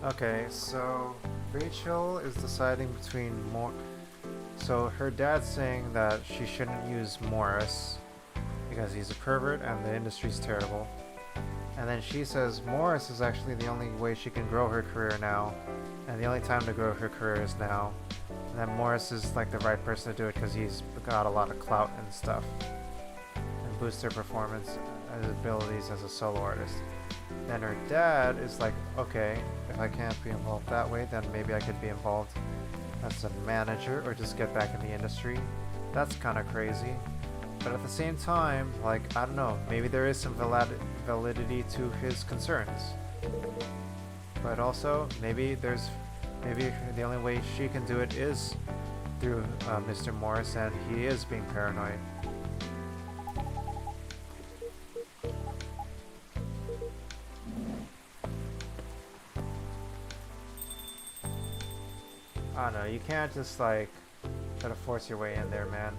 Okay, so Rachel is deciding between more. So her dad's saying that she shouldn't use Morris because he's a pervert and the industry's terrible. And then she says Morris is actually the only way she can grow her career now, and the only time to grow her career is now. And then Morris is like the right person to do it because he's got a lot of clout and stuff, and boost her performance and abilities as a solo artist. Then her dad is like, okay, if I can't be involved that way, then maybe I could be involved as a manager or just get back in the industry. That's kind of crazy. But at the same time, like, I don't know, maybe there is some validity to his concerns. But also, maybe the only way she can do it is through Mr. Morris, and he is being paranoid. I don't know, you can't just like try to force your way in there, man.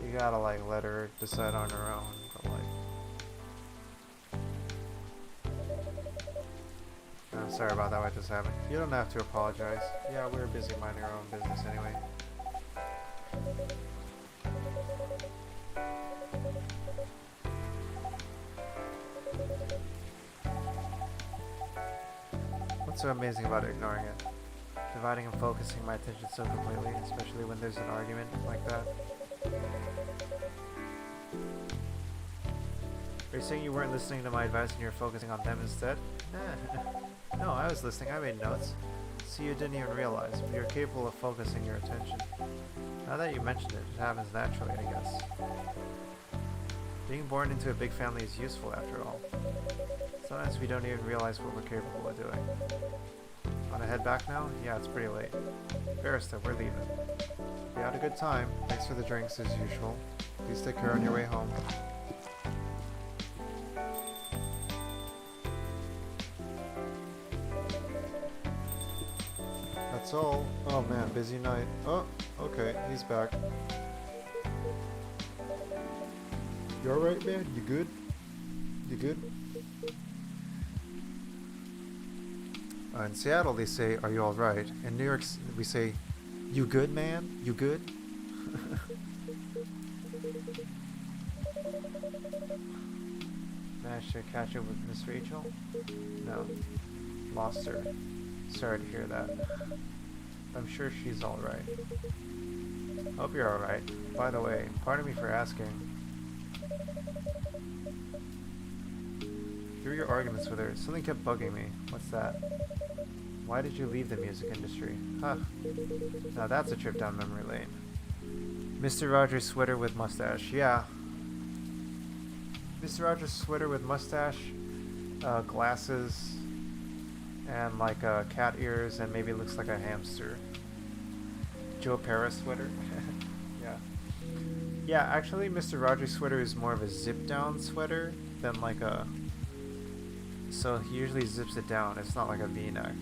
You gotta like let her decide on her own, but like, I'm sorry about that what just happened. You don't have to apologize. Yeah, we were busy minding our own business anyway. What's so amazing about ignoring it? Dividing and focusing my attention so completely, especially when there's an argument like that. Are you saying you weren't listening to my advice and you were focusing on them instead? Nah. No, I was listening. I made notes. See, you didn't even realize, but you're capable of focusing your attention. Now that you mentioned it, it happens naturally, I guess. Being born into a big family is useful after all. Sometimes we don't even realize what we're capable of doing. Wanna head back now? Yeah, it's pretty late. Barista, we're leaving. We had a good time. Thanks for the drinks as usual. Please take care on your way home. That's all. Oh man, busy night. Oh, okay, he's back. You alright, man? You good? You good? In Seattle, they say, "Are you all right?" In New York, we say, "You good, man? You good?" Managed to catch up with Miss Rachel? No. Lost her. Sorry to hear that. I'm sure she's all right. Hope you're all right. By the way, pardon me for asking. Through your arguments with her, something kept bugging me. What's that? Why did you leave the music industry? Huh. Now that's a trip down memory lane. Mr. Rogers' sweater with mustache. Yeah. Mr. Rogers sweater with mustache, glasses, and like cat ears, and maybe looks like a hamster. Joe Paris sweater. Yeah. Yeah, actually, Mr. Rogers' sweater is more of a zip-down sweater than like a. So he usually zips it down. It's not like a V-neck.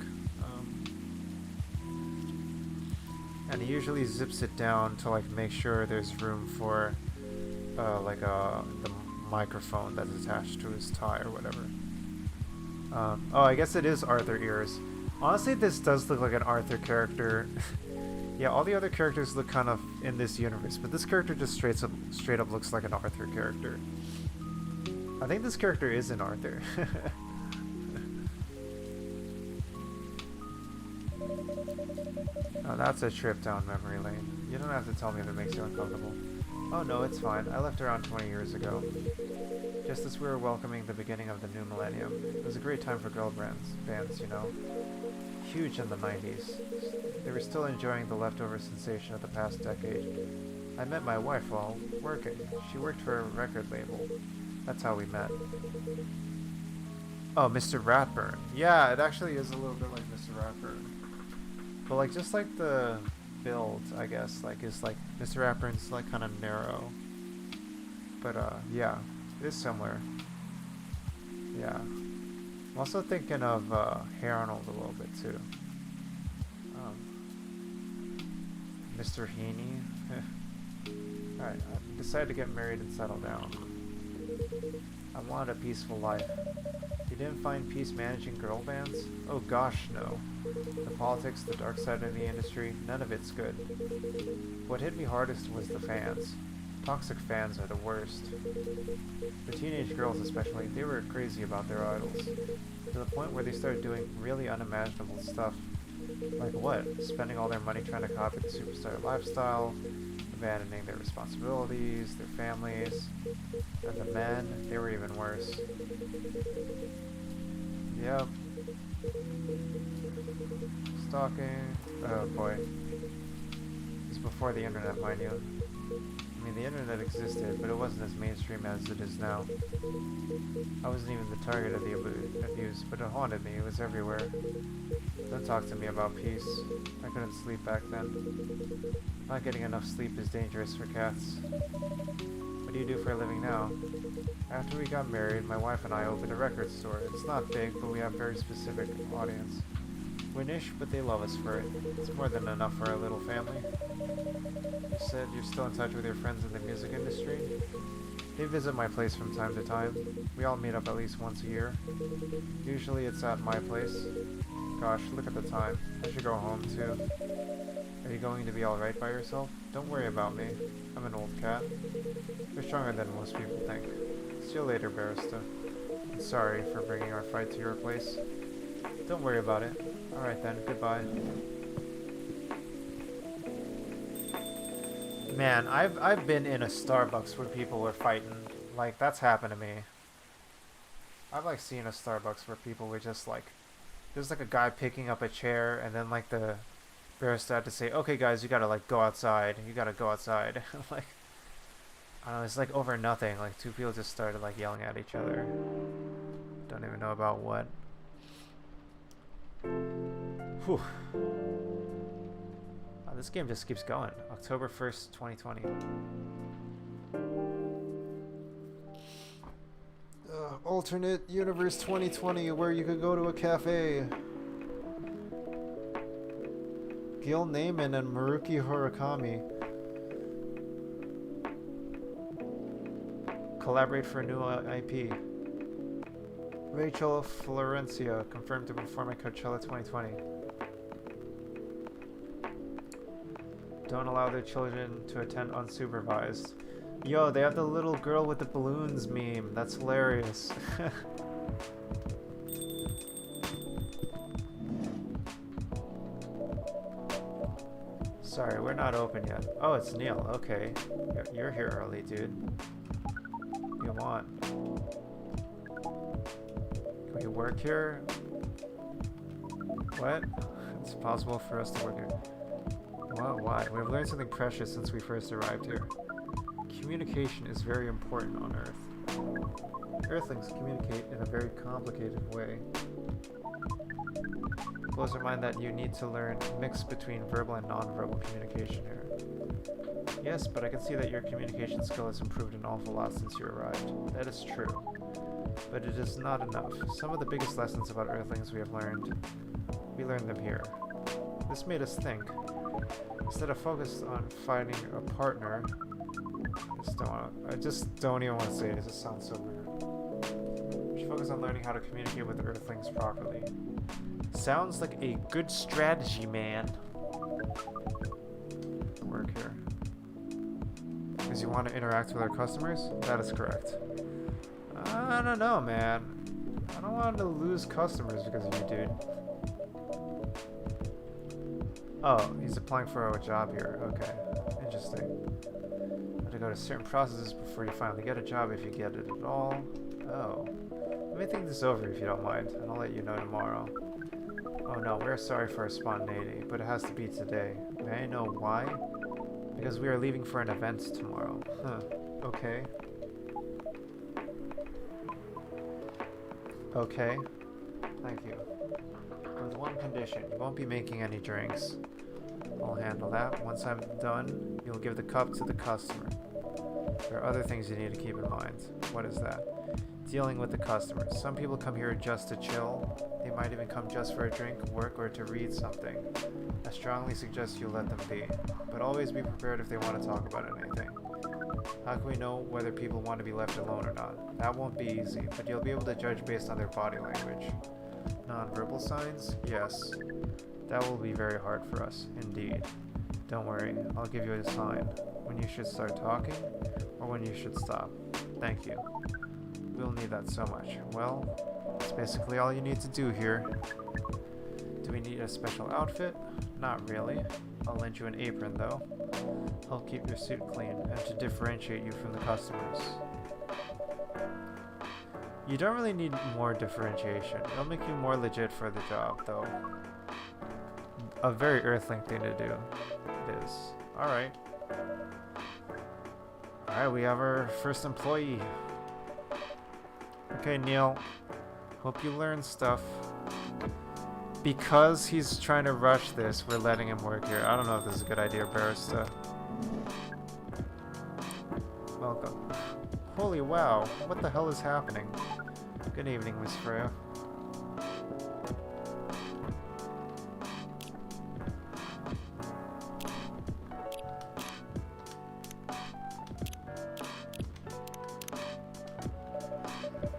And he usually zips it down to like make sure there's room for like the microphone that's attached to his tie or whatever. Oh, I guess it is Arthur ears. Honestly, this does look like an Arthur character. Yeah, all the other characters look kind of in this universe, but this character just straight up looks like an Arthur character. I think this character is an Arthur. Oh, that's a trip down memory lane. You don't have to tell me if it makes you uncomfortable. Oh no, it's fine. I left around 20 years ago. Just as we were welcoming the beginning of the new millennium. It was a great time for girl bands, you know. Huge in the 90s. They were still enjoying the leftover sensation of the past decade. I met my wife while working. She worked for a record label. That's how we met. Oh, Mr. Ratburn. Yeah, it actually is a little bit like Mr. Ratburn. But like just like the build, I guess, like is like Mr. Ratburn's like kind of narrow. But yeah, it is similar. Yeah. I'm also thinking of Hey Arnold a little bit too. Mr. Heaney. Alright, I decided to get married and settle down. I wanted a peaceful life. You didn't find peace managing girl bands? Oh gosh, no. The politics, the dark side of the industry, none of it's good. What hit me hardest was the fans. Toxic fans are the worst. The teenage girls especially, they were crazy about their idols. To the point where they started doing really unimaginable stuff. Like what? Spending all their money trying to copy the superstar lifestyle, abandoning their responsibilities, their families, and the men, they were even worse. Yep. Stalking. Oh boy. This is before the internet, mind you. I mean, the internet existed, but it wasn't as mainstream as it is now. I wasn't even the target of the abuse, but it haunted me. It was everywhere. Don't talk to me about peace. I couldn't sleep back then. Not getting enough sleep is dangerous for cats. What do you do for a living now? After we got married, my wife and I opened a record store. It's not big, but we have a very specific audience. We're niche, but they love us for it. It's more than enough for our little family. You said you're still in touch with your friends in the music industry? They visit my place from time to time. We all meet up at least once a year. Usually it's at my place. Gosh, look at the time. I should go home too. Are you going to be alright by yourself? Don't worry about me. I'm an old cat. You're stronger than most people think. See you later, Barista. I'm sorry for bringing our fight to your place. Don't worry about it. Alright then, goodbye. Man, I've been in a Starbucks where people were fighting. Like, that's happened to me. I've like seen a Starbucks where people were just like, there's like a guy picking up a chair, and then like the barista had to say, okay guys, you gotta like go outside. You gotta go outside. Like, I don't know, it's like over nothing. Like two people just started like yelling at each other. Don't even know about what. Whew. Oh, this game just keeps going. October 1st, 2020. Alternate Universe 2020, where you could go to a cafe. Gil Naiman and Maruki Murakami collaborate for a new IP. Rachel Florencia confirmed to perform at Coachella 2020. Don't allow their children to attend unsupervised. Yo, they have the little girl with the balloons meme. That's hilarious. Sorry, we're not open yet. Oh, it's Neil. Okay. You're here early, dude. What do you want? Can we work here? What? It's possible for us to work here. Well, why? We've learned something precious since we first arrived here. Communication is very important on Earth. Earthlings communicate in a very complicated way. Blows our mind that you need to learn mix between verbal and non-verbal communication here. Yes, but I can see that your communication skill has improved an awful lot since you arrived. That is true. But it is not enough. Some of the biggest lessons about Earthlings we learned them here. This made us think. Instead of focused on finding a partner, I just don't even want to say it, it just sounds so weird. We should focus on learning how to communicate with Earthlings properly. Sounds like a good strategy, man. Work here. Because you want to interact with our customers? That is correct. I don't know, man. I don't want to lose customers because of you, dude. Oh, he's applying for a job here. Okay. Interesting. You have to go to certain processes before you finally get a job, if you get it at all. Oh. Let me think this over if you don't mind, and I'll let you know tomorrow. Oh no, we're sorry for our spontaneity, but it has to be today. May I know why? Because we are leaving for an event tomorrow. Huh. Okay. Okay. Thank you. With one condition, you won't be making any drinks. I'll handle that. Once I'm done, you'll give the cup to the customer. There are other things you need to keep in mind. What is that? Dealing with the customers. Some people come here just to chill. They might even come just for a drink, work, or to read something. I strongly suggest you let them be. But always be prepared if they want to talk about anything. How can we know whether people want to be left alone or not? That won't be easy, but you'll be able to judge based on their body language. Non-verbal signs? Yes. That will be very hard for us, indeed. Don't worry, I'll give you a sign. When you should start talking, or when you should stop. Thank you. We'll need that so much. Well, that's basically all you need to do here. Do we need a special outfit? Not really. I'll lend you an apron though. Help keep your suit clean and to differentiate you from the customers. You don't really need more differentiation. It'll make you more legit for the job though. A very Earthling thing to do. It is. Alright. Alright, we have our first employee. Okay, Neil. Hope you learn stuff. Because he's trying to rush this, we're letting him work here. I don't know if this is a good idea, Barista. Welcome. Holy wow, what the hell is happening? Good evening, Miss Freya.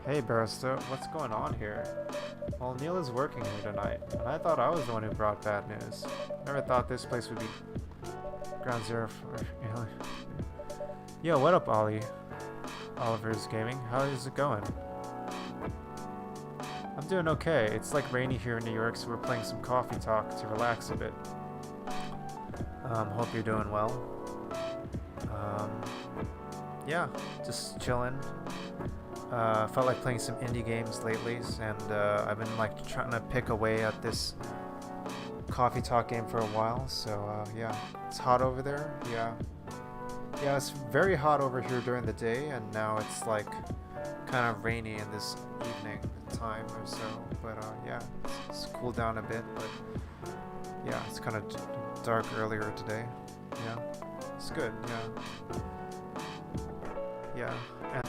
Hey Barista, what's going on here? Well, Neil is working here tonight, and I thought I was the one who brought bad news. Never thought this place would be ground zero for... Yo, what up, Ollie? Oliver's Gaming. How is it going? I'm doing okay. It's like rainy here in New York, so we're playing some coffee talk to relax a bit. Hope you're doing well. Yeah, just chilling. Felt like playing some indie games lately, and I've been like trying to pick away at this coffee talk game for a while. So yeah, it's hot over there. Yeah, it's very hot over here during the day, and now it's like kind of rainy in this evening time or so. But yeah, it's cooled down a bit. But yeah, it's kind of dark earlier today. Yeah, it's good. Yeah, and